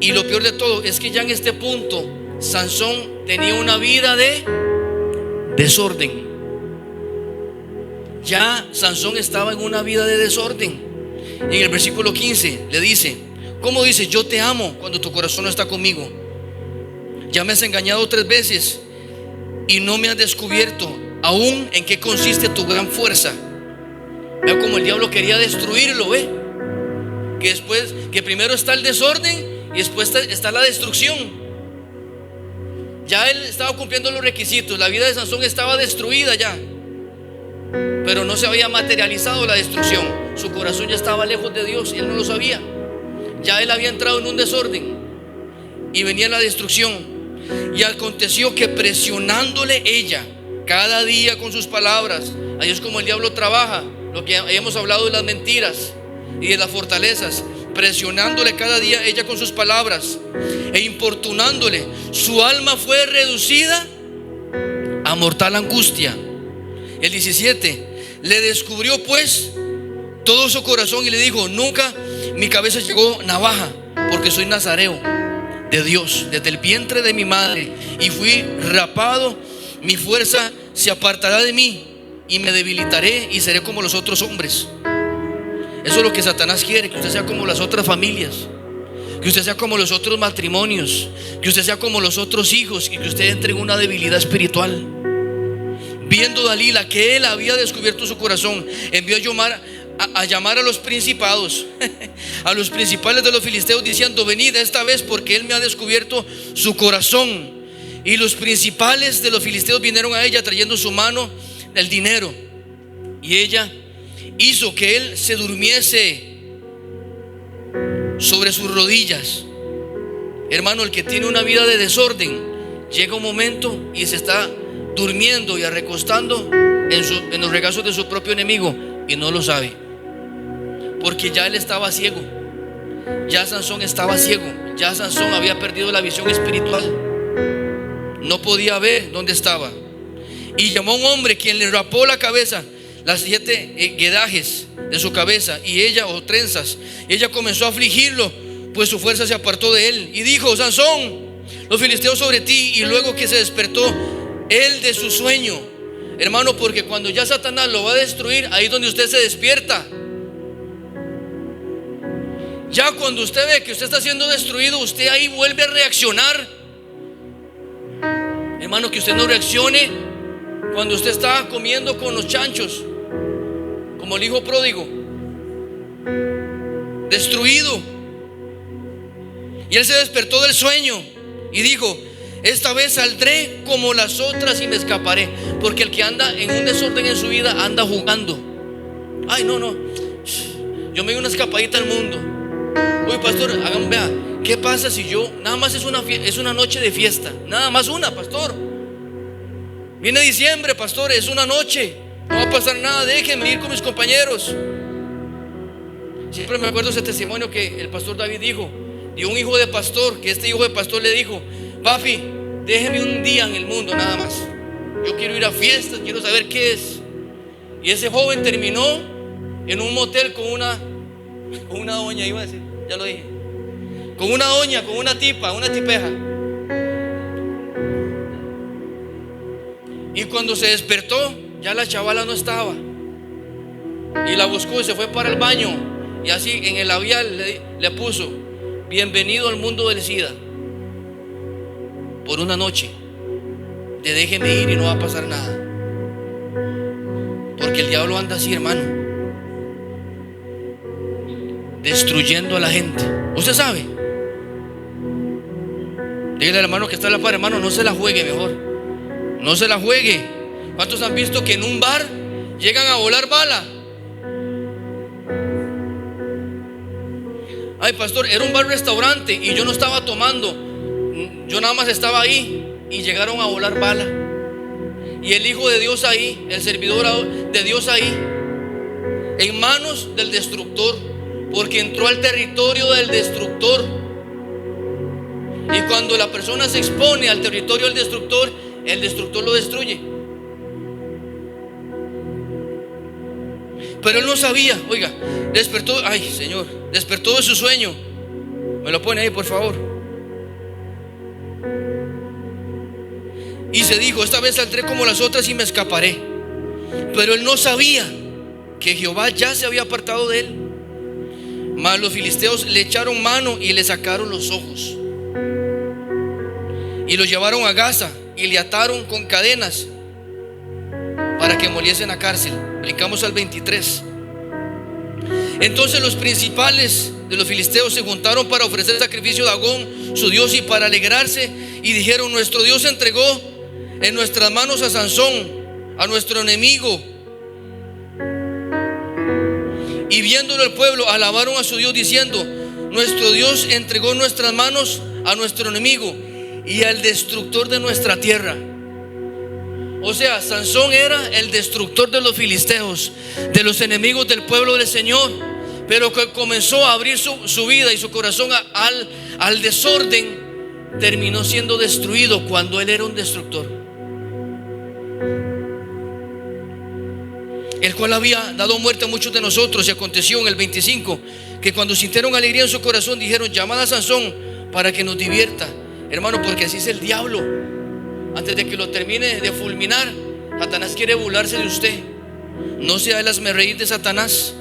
Speaker 1: Y lo peor de todo es que ya en este punto Sansón tenía una vida de desorden. Ya Sansón estaba en una vida de desorden. Y en el versículo 15 le dice: ¿cómo dices yo te amo cuando tu corazón no está conmigo? Ya me has engañado 3 veces y no me has descubierto aún en qué consiste tu gran fuerza. Veo como el diablo quería destruirlo, que primero está el desorden y después está la destrucción. Ya él estaba cumpliendo los requisitos. La vida de Sansón estaba destruida ya, pero no se había materializado la destrucción. Su corazón ya estaba lejos de Dios y él no lo sabía. Ya él había entrado en un desorden y venía la destrucción. Y aconteció que presionándole ella cada día con sus palabras, ahí es como el diablo trabaja, lo que hemos hablado de las mentiras y de las fortalezas. Presionándole cada día ella con sus palabras e importunándole, su alma fue reducida a mortal angustia. El 17, le descubrió pues todo su corazón y le dijo: nunca mi cabeza llegó navaja, porque soy nazareo de Dios desde el vientre de mi madre, y fui rapado. Mi fuerza se apartará de mí y me debilitaré y seré como los otros hombres. Eso es lo que Satanás quiere, que usted sea como las otras familias, que usted sea como los otros matrimonios, que usted sea como los otros hijos, y que usted entre en una debilidad espiritual. Viendo Dalila que él había descubierto su corazón, envió a llamar a los principados, a los principales de los filisteos, diciendo: venid esta vez, porque él me ha descubierto su corazón. Y los principales de los filisteos vinieron a ella trayendo en su mano el dinero, y ella hizo que él se durmiese sobre sus rodillas. Hermano, el que tiene una vida de desorden, llega un momento y se está durmiendo y recostando en los regazos de su propio enemigo, y no lo sabe, porque ya él estaba ciego. Ya Sansón estaba ciego. Ya Sansón había perdido la visión espiritual. No podía ver dónde estaba. Y llamó a un hombre, quien le rapó la cabeza, las 7 guedajes de su cabeza, y ella, o trenzas. Ella comenzó a afligirlo, pues su fuerza se apartó de él, y dijo: Sansón, los filisteos sobre ti. Y luego que se despertó él de su sueño, hermano, porque cuando ya Satanás lo va a destruir, ahí es donde usted se despierta. Ya cuando usted ve que usted está siendo destruido, usted ahí vuelve a reaccionar. Hermano, que usted no reaccione cuando usted está comiendo con los chanchos, como el hijo pródigo, destruido. Y él se despertó del sueño y dijo: esta vez saldré como las otras y me escaparé. Porque el que anda en un desorden en su vida anda jugando. Ay, no, yo me doy una escapadita al mundo. Oye, pastor, vea, ¿qué pasa si yo, nada más es una noche de fiesta? Nada más una, pastor. Viene diciembre, pastor, es una noche, no va a pasar nada, déjenme ir con mis compañeros. Siempre me acuerdo ese testimonio que el pastor David dijo de un hijo de pastor, que este hijo de pastor le dijo: papi, déjeme un día en el mundo nada más, yo quiero ir a fiestas, quiero saber qué es. Y ese joven terminó en un motel con una doña, iba a decir, ya lo dije, con una doña, con una tipeja. Y cuando se despertó, ya la chavala no estaba. Y la buscó y se fue para el baño. Y así en el labial le puso: bienvenido al mundo del SIDA. Por una noche. De déjeme ir y no va a pasar nada. Porque el diablo anda así, hermano, destruyendo a la gente. Usted sabe. Dígale al hermano que está a la par: hermano, no se la juegue mejor. No se la juegue. ¿Cuántos han visto que en un bar llegan a volar bala? Ay, pastor, era un bar-restaurante y yo no estaba tomando. Yo nada más estaba ahí y llegaron a volar bala. Y el Hijo de Dios ahí, el servidor de Dios ahí, en manos del destructor, porque entró al territorio del destructor. Y cuando la persona se expone al territorio del destructor, el destructor lo destruye. Pero él no sabía, oiga, despertó, ay Señor, despertó de su sueño. Me lo pone ahí, por favor. Y se dijo: esta vez saldré como las otras y me escaparé. Pero él no sabía que Jehová ya se había apartado de él. Mas los filisteos le echaron mano y le sacaron los ojos. Y lo llevaron a Gaza y le ataron con cadenas para que muriese en la cárcel. Brincamos al 23. Entonces los principales de los filisteos se juntaron para ofrecer sacrificio a Dagón, su dios, y para alegrarse, y dijeron: nuestro Dios entregó en nuestras manos a Sansón, a nuestro enemigo. Y viéndolo el pueblo, alabaron a su Dios diciendo: nuestro Dios entregó en nuestras manos a nuestro enemigo y al destructor de nuestra tierra. O sea, Sansón era el destructor de los filisteos, de los enemigos del pueblo del Señor, pero que comenzó a abrir su vida y su corazón al desorden. Terminó siendo destruido cuando él era un destructor, el cual había dado muerte a muchos de nosotros. Y aconteció en el 25 que cuando sintieron alegría en su corazón, dijeron: llamad a Sansón para que nos divierta. Hermano, porque así es el diablo. Antes de que lo termine de fulminar, Satanás quiere burlarse de usted. No sea el hazmerreír de Satanás.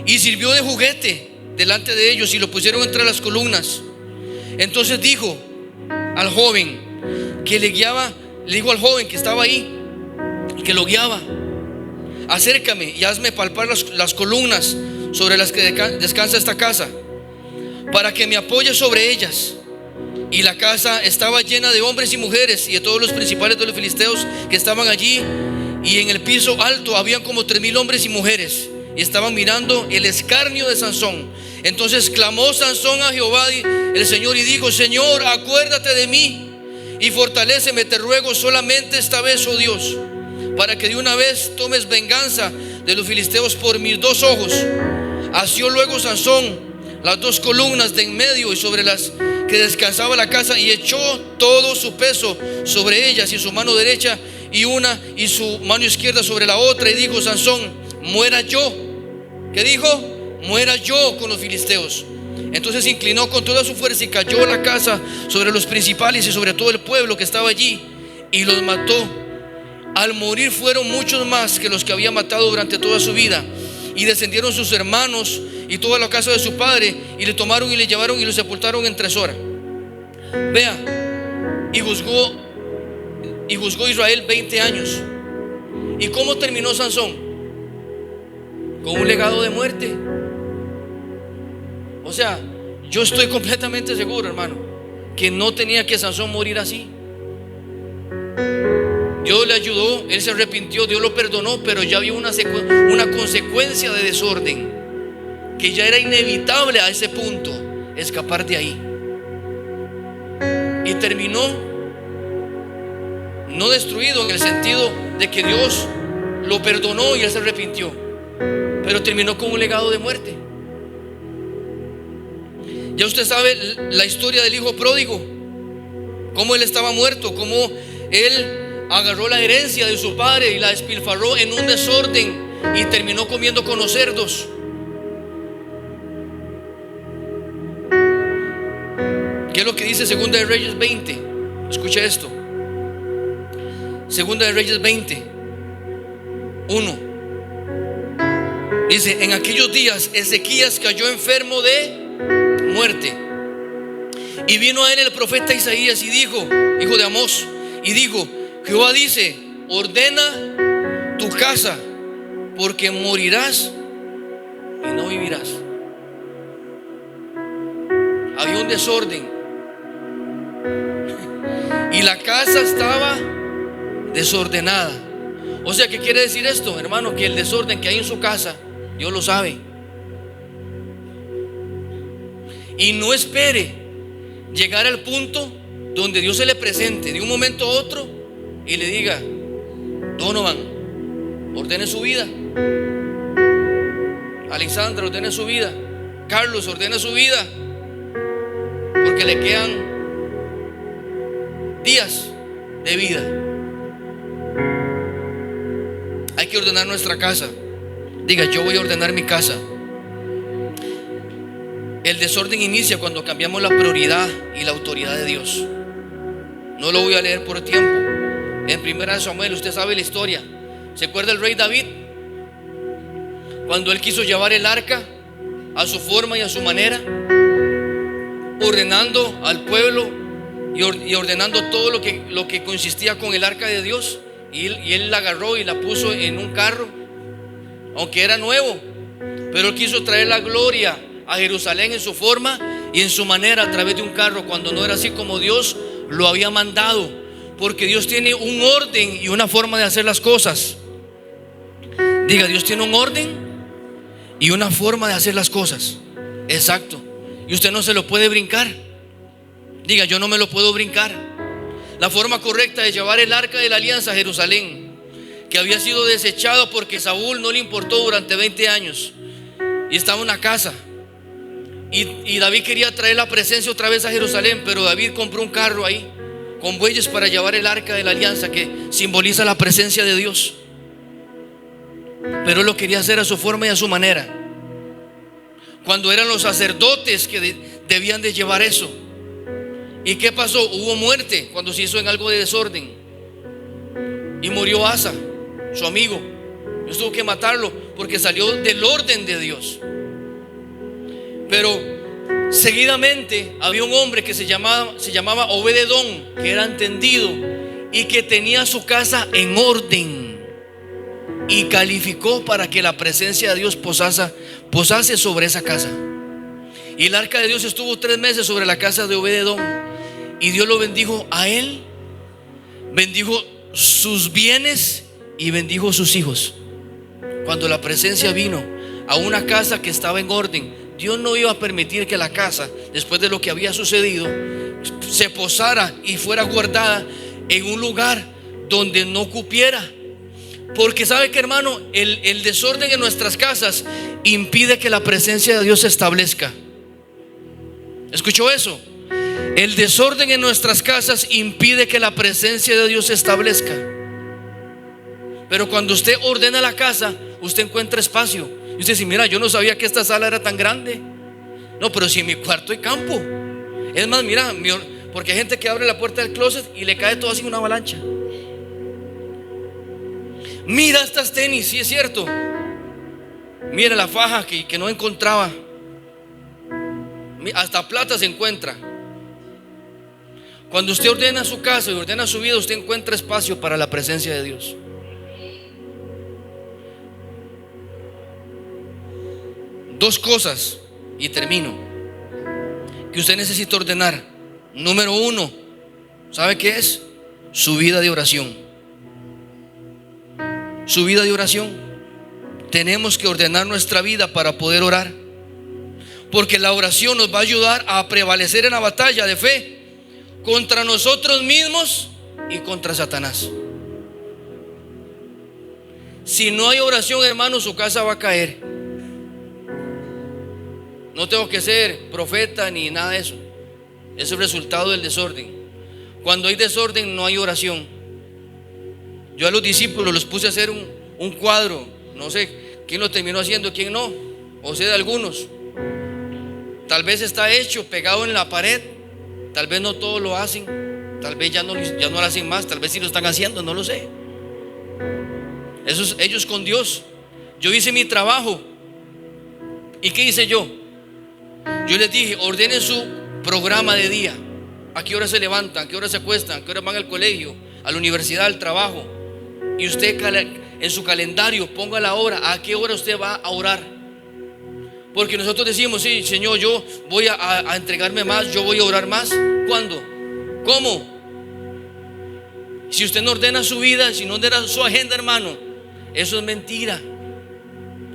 Speaker 1: Y sirvió de juguete delante de ellos y lo pusieron entre las columnas. Entonces dijo al joven que le guiaba, le dijo al joven que estaba ahí y que lo guiaba: acércame y hazme palpar las columnas sobre las que descansa esta casa, para que me apoye sobre ellas. Y la casa estaba llena de hombres y mujeres y de todos los principales de los filisteos que estaban allí. Y en el piso alto habían como 3,000 hombres y mujeres, y estaban mirando el escarnio de Sansón. Entonces clamó Sansón a Jehová el Señor y dijo: Señor, acuérdate de mí y fortaléceme, te ruego solamente esta vez, oh Dios, para que de una vez tomes venganza de los filisteos por mis 2 ojos. Asió luego Sansón las 2 columnas de en medio y sobre las que descansaba la casa, y echó todo su peso sobre ellas, y su mano derecha y una y su mano izquierda sobre la otra, y dijo Sansón: muera yo. ¿Qué dijo? Muera yo con los filisteos. Entonces se inclinó con toda su fuerza y cayó la casa sobre los principales y sobre todo el pueblo que estaba allí, y los mató. Al morir fueron muchos más que los que había matado durante toda su vida. Y descendieron sus hermanos y toda la casa de su padre, y le tomaron y le llevaron y lo sepultaron en 3 horas. Vea, y juzgó Israel 20 años. ¿Y cómo terminó Sansón? Con un legado de muerte. O sea, yo estoy completamente seguro, hermano, que no tenía que Sansón morir así. Dios le ayudó, él se arrepintió, Dios lo perdonó, pero ya había una consecuencia de desorden, que ya era inevitable a ese punto escapar de ahí. Y terminó no destruido en el sentido de que Dios lo perdonó y él se arrepintió, pero terminó con un legado de muerte. Ya usted sabe la historia del hijo pródigo, cómo él estaba muerto, cómo él agarró la herencia de su padre y la despilfarró en un desorden y terminó comiendo con los cerdos. ¿Qué es lo que dice 2 de Reyes 20? Escucha esto. Segunda de Reyes 20, 1. Dice: en aquellos días Ezequías cayó enfermo de muerte, y vino a él el profeta Isaías y dijo, hijo de Amós, y dijo: Jehová dice, ordena tu casa, porque morirás y no vivirás. Había un desorden y la casa estaba desordenada. O sea, ¿qué quiere decir esto, hermano? Que el desorden que hay en su casa, Dios lo sabe. Y no espere llegar al punto donde Dios se le presente de un momento a otro y le diga: Donovan, ordene su vida. Alexandra, ordene su vida. Carlos, ordene su vida, porque le quedan días de vida. Hay que ordenar nuestra casa. Diga: yo voy a ordenar mi casa. El desorden inicia cuando cambiamos la prioridad y la autoridad de Dios. No lo voy a leer por tiempo. En 1 Samuel, usted sabe la historia. ¿Se acuerda el rey David? Cuando él quiso llevar el arca a su forma y a su manera, ordenando al pueblo y ordenando todo lo que consistía con el arca de Dios. Y él la agarró y la puso en un carro, aunque era nuevo, pero él quiso traer la gloria a Jerusalén en su forma y en su manera a través de un carro, cuando no era así como Dios lo había mandado, porque Dios tiene un orden y una forma de hacer las cosas. Diga: Dios tiene un orden y una forma de hacer las cosas. Exacto. Y usted no se lo puede brincar. Diga: yo no me lo puedo brincar. La forma correcta de llevar el arca de la alianza a Jerusalén, que había sido desechado porque Saúl no le importó durante 20 años y estaba en una casa, y David quería traer la presencia otra vez a Jerusalén, pero David compró un carro ahí con bueyes para llevar el arca de la alianza, que simboliza la presencia de Dios, pero él lo quería hacer a su forma y a su manera, cuando eran los sacerdotes que debían de llevar eso. ¿Y qué pasó? Hubo muerte cuando se hizo en algo de desorden, y murió Asa, su amigo. Dios tuvo que matarlo porque salió del orden de Dios. Pero seguidamente había un hombre que se llamaba Obed-edom, que era entendido y que tenía su casa en orden, y calificó para que la presencia de Dios posase sobre esa casa. Y el arca de Dios estuvo 3 meses sobre la casa de Obed-edom, y Dios lo bendijo a él, bendijo sus bienes y bendijo sus hijos. Cuando la presencia vino a una casa que estaba en orden, Dios no iba a permitir que la casa, después de lo que había sucedido, se posara y fuera guardada en un lugar donde no cupiera. Porque sabe que, hermano, el desorden en nuestras casas impide que la presencia de Dios se establezca. ¿Escuchó eso? El desorden en nuestras casas impide que la presencia de Dios se establezca. Pero cuando usted ordena la casa, usted encuentra espacio. Y usted dice: mira, yo no sabía que esta sala era tan grande. No, pero si en mi cuarto hay campo. Es más, mira, porque hay gente que abre la puerta del closet y le cae todo así en una avalancha. Mira estas tenis, sí es cierto. Mira la faja que no encontraba. Hasta plata se encuentra. Cuando usted ordena su casa y ordena su vida, usted encuentra espacio para la presencia de Dios. Dos cosas y termino, que usted necesita ordenar. Número 1, ¿sabe qué es? Su vida de oración. Su vida de oración. Tenemos que ordenar nuestra vida para poder orar, porque la oración nos va a ayudar a prevalecer en la batalla de fe contra nosotros mismos y contra Satanás. Si no hay oración, hermano, su casa va a caer. No tengo que ser profeta ni nada de eso. Es el resultado del desorden. Cuando hay desorden, no hay oración. Yo a los discípulos los puse a hacer un cuadro. No sé quién lo terminó haciendo, quién no. O sé de algunos. Tal vez está hecho, pegado en la pared. Tal vez no todos lo hacen. Tal vez ya no lo hacen más, tal vez sí lo están haciendo, no lo sé. Eso es ellos con Dios. Yo hice mi trabajo. ¿Y qué hice yo? Yo les dije, ordenen su programa de día. ¿A qué hora se levantan? ¿A qué hora se acuestan? ¿A qué hora van al colegio? ¿A la universidad? ¿Al trabajo? Y usted en su calendario ponga la hora. ¿A qué hora usted va a orar? Porque nosotros decimos, sí, Señor, yo voy a entregarme más, yo voy a orar más. ¿Cuándo? ¿Cómo? Si usted no ordena su vida, si no ordena su agenda, hermano, eso es mentira.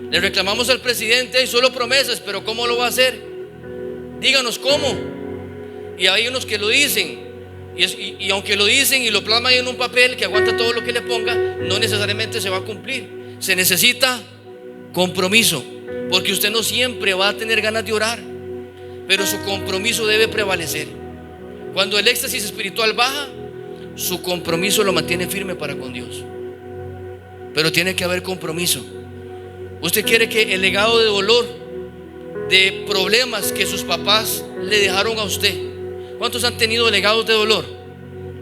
Speaker 1: Le reclamamos al presidente, solo promesas, pero ¿cómo lo va a hacer? Díganos cómo. Y hay unos que lo dicen, y aunque lo dicen y lo plasman en un papel que aguanta todo lo que le ponga, no necesariamente se va a cumplir. Se necesita compromiso, porque usted no siempre va a tener ganas de orar, pero su compromiso debe prevalecer. Cuando el éxtasis espiritual baja, su compromiso lo mantiene firme para con Dios. Pero tiene que haber compromiso. Usted quiere que el legado de dolor, de problemas que sus papás le dejaron a usted. ¿Cuántos han tenido legados de dolor?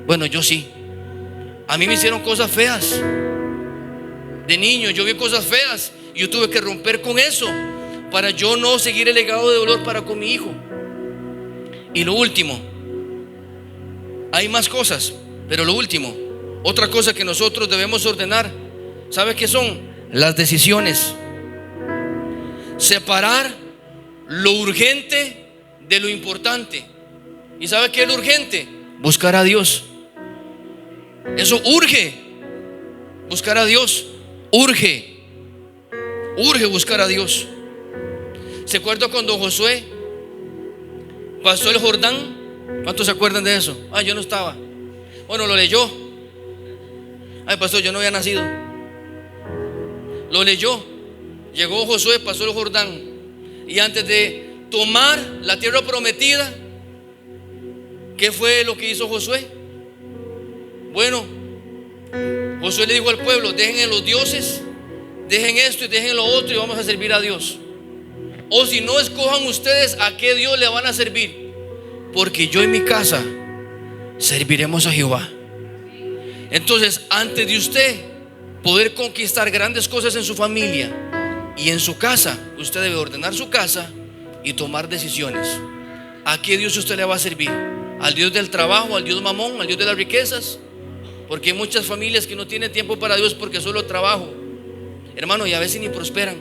Speaker 1: Bueno, yo sí. A mí me hicieron cosas feas. De niño yo vi cosas feas y yo tuve que romper con eso para yo no seguir el legado de dolor para con mi hijo. Y lo último, hay más cosas, pero lo último, otra cosa que nosotros debemos ordenar, ¿sabe qué son? Las decisiones. Separar lo urgente de lo importante. ¿Y sabe qué es lo urgente? Buscar a Dios. Eso urge. Buscar a Dios. Urge buscar a Dios. ¿Se acuerda cuando Josué pasó el Jordán? ¿Cuántos se acuerdan de eso? Yo no estaba. Bueno, lo leyó. Pastor, yo no había nacido. Lo leyó. Llegó Josué, pasó el Jordán, y antes de tomar la tierra prometida, ¿qué fue lo que hizo Josué? Bueno, Josué le dijo al pueblo: dejen a los dioses, dejen esto y dejen lo otro, y vamos a servir a Dios. O si no, escojan ustedes a qué Dios le van a servir, porque yo y mi casa serviremos a Jehová. Entonces, antes de usted poder conquistar grandes cosas en su familia y en su casa, usted debe ordenar su casa y tomar decisiones. ¿A qué Dios usted le va a servir? ¿Al Dios del trabajo, al Dios mamón, al Dios de las riquezas? Porque hay muchas familias que no tienen tiempo para Dios porque solo trabajo, hermano, y a veces ni prosperan.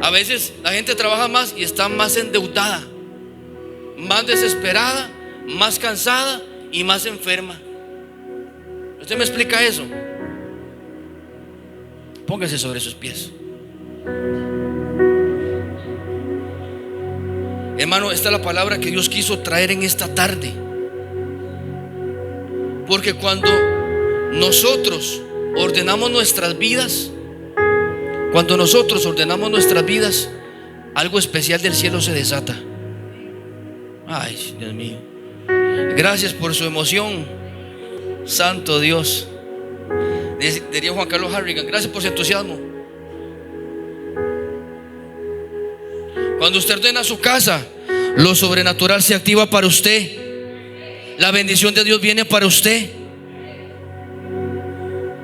Speaker 1: A veces la gente trabaja más y está más endeudada, más desesperada, más cansada y más enferma. ¿Usted me explica eso? Póngase sobre sus pies. Hermano, esta es la palabra que Dios quiso traer en esta tarde. Porque cuando nosotros ordenamos nuestras vidas, algo especial del cielo se desata. Ay, Dios mío. Gracias por su emoción, Santo Dios. Diría Juan Carlos Harrigan, gracias por su entusiasmo. Cuando usted ordena su casa, lo sobrenatural se activa para usted. La bendición de Dios viene para usted.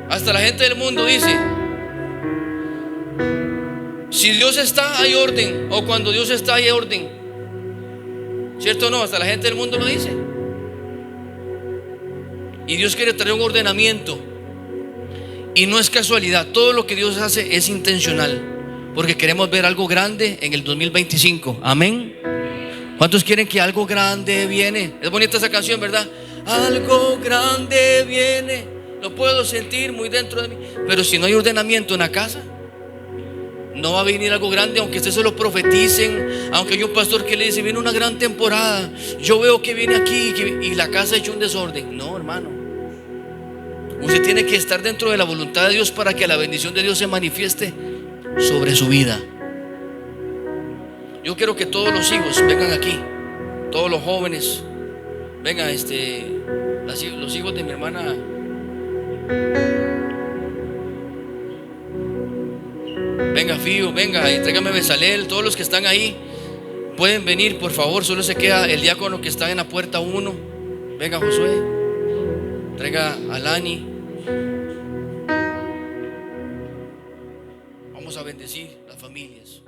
Speaker 1: Hasta la gente del mundo dice: si Dios está, hay orden. O cuando Dios está, hay orden. ¿Cierto o no? Hasta la gente del mundo lo dice. Y Dios quiere traer un ordenamiento. Y no es casualidad. Todo lo que Dios hace es intencional, porque queremos ver algo grande en el 2025. Amén. ¿Cuántos quieren que algo grande viene? Es bonita esa canción, ¿verdad? Algo grande viene. Lo puedo sentir muy dentro de mí. Pero si no hay ordenamiento en la casa, no va a venir algo grande, aunque ustedes se lo profeticen. Aunque hay un pastor que le dice: viene una gran temporada, yo veo que viene aquí, y la casa ha hecho un desorden. No, hermano. Usted tiene que estar dentro de la voluntad de Dios para que la bendición de Dios se manifieste sobre su vida. Yo quiero que todos los hijos vengan aquí, todos los jóvenes vengan, los hijos de mi hermana. Venga Fío, venga, entrégame Besalel. Todos los que están ahí pueden venir, por favor. Solo se queda el diácono que está en la puerta 1. Venga, Josué, traiga a Lani. Vamos a bendecir las familias.